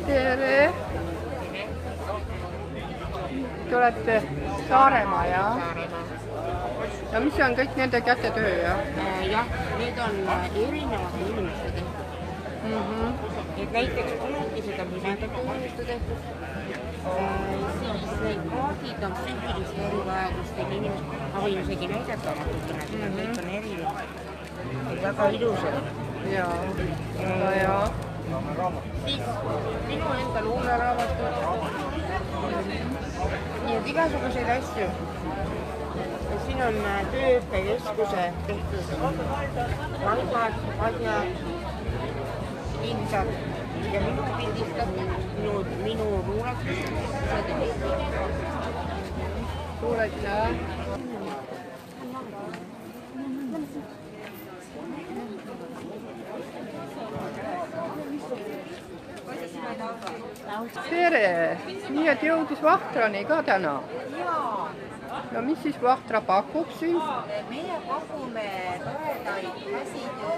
tere! Te olete Saaremaa, jah? Ja mis on kõik nende kätetöö, jah? Jah, need on erinevad inimeste tehtud. Et näiteks kulutised on mõnedega inimeste tehtud. Siis need kaardid on psüühilise erivajadustega inimesed. Ma võin isegi näidata natukene, seda kõik on erinevad. Väga ilusad. Jaa. Siis minu enda luuleraamatud. Nii et igasuguseid asju. Siin on tööõppekeskuse tehtud laibad, padjad, pindad ja minu pildistatud, minu luuletused. Suur aitäh! Tere! Nii et jõudis Vahtrani ka täna? Jaa. No mis siis Vahtra pakub siin? Meie pakume toredaid käsitöö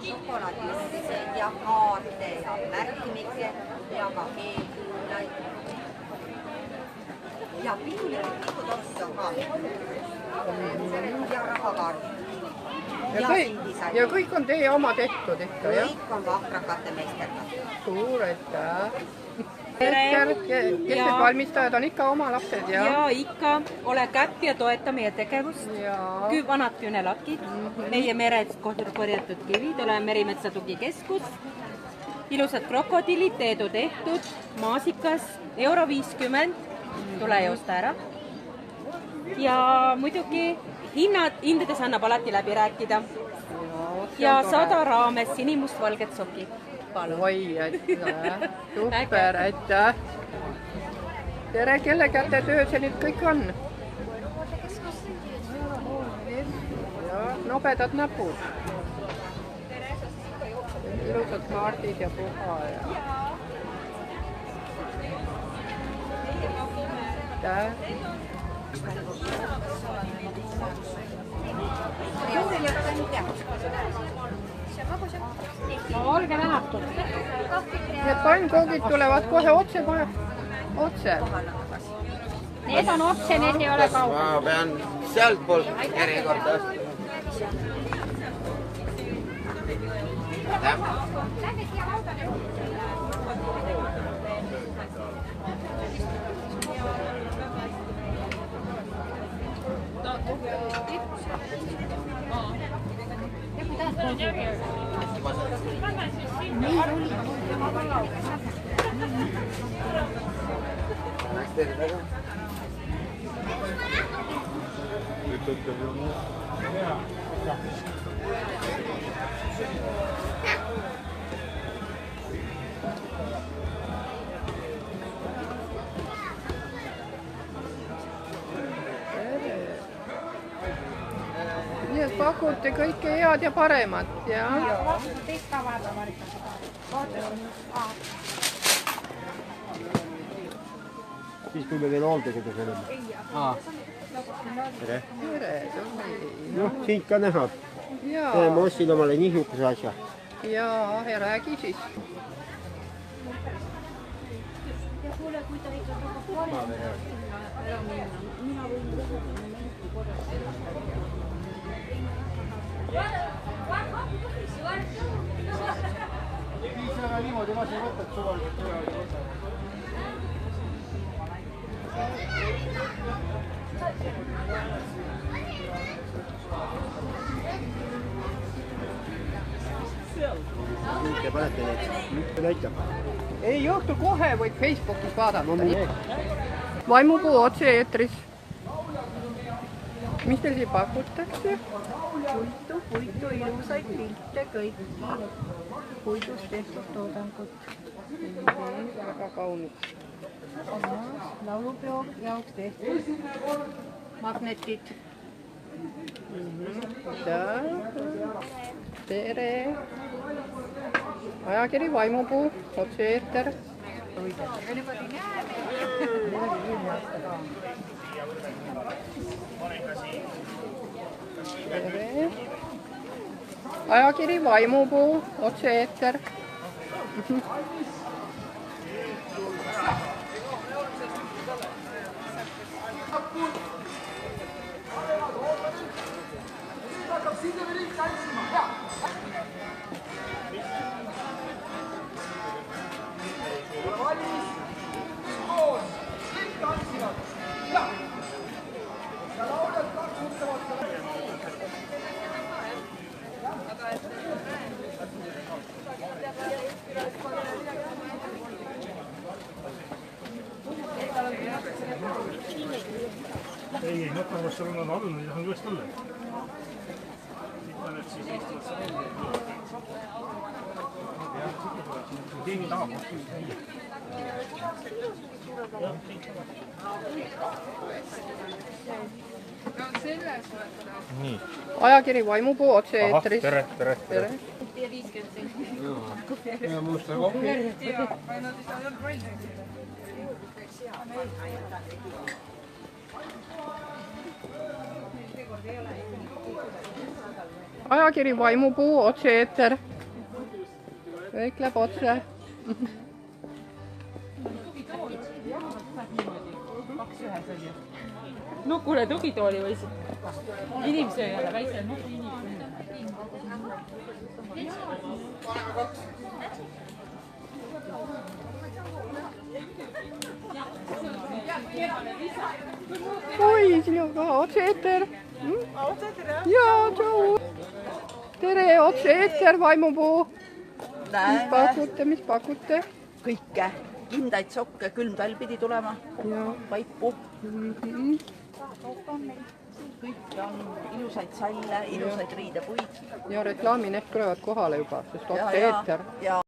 šokolaadisteseid ja kaarte ja märkimikke ja ka keelkuulaid. Ja pidulikud liputorsid on ka. Ja rahakaardid. Ja kõik on teie oma tehtud ikka, jah? Kõik on Vahtrakate meisterga. Suur aitäh! Kes valmistajad on ikka oma lapsed, jah? Jaa, ikka. Ole käpp ja toeta meie tegevust. Vanad küünelakid, meie mered korjatud kivid, oleme Merimetsa tugikeskus. Ilusad krokodillid, teedu tehtud, maasikas, €50, tule joosta ära. Ja muidugi hindades annab alati läbi rääkida. Ja 100 raames sinimustvalget sokid. Oi, aitäh! Super, aitäh! Tere, kelle kätetöö see nüüd kõik on? Nobedad näpud. Ilusad kaardid ja puha. Aitäh! Olge tänatud. Need pannkoogid tulevad kohe otse. Need on otse, need ei ole kaugel. Ma pean sealt poolt järjekorda astuma. Nii et pakute kõike head ja paremat, jah? Siis kui me veel hooldekodus oleme. Tere! Tere! Noh, sind ka näha. Jaa, Ma ostsin omale nihukese asja. ja räägi siis. Siis aga niimoodi lasi võtad suvaliselt üle. Te panete neid, näitab. Ei juhtu kohe, võid Facebookis vaadata. Vaimupuu otse-eetris. Mis teil siin pakutakse? Puitu, ilusaid pilte, kõiki puidust tehtud toodangut. Väga kaunis. Laulupeo jaoks tehtud magnetid. Tere! Ajakiri Vaimupuu, otse-eeter. Tere! Ajakiri Vaimupuu, otse-eeter. Ei, nokkamassa seal on all, niin on just olla. Siit paned siis Eestisse välja. Ja siit tuleb, keegi tahab. Nii. Ajakiri Vaimupuu otse-eetris. Tere, tere, tere. Ja musta kohvi. Ajakiri Vaimupuu otse-eeter. Kõik läheb otse. Nukule tugitooli või inimsööjale väikse nuku inimene. Oi, sinuga otse-eeter. Jaa, tšau. Tere, otse-eeter Vaimupuu. Mis pakute? Kõike, kindaid sokke, külm talv pidi tulema, vaipu. Kõik on ilusaid salle, ilusaid riidepuid. Ja reklaaminehk tulevad kohale juba, sest otse-eeter.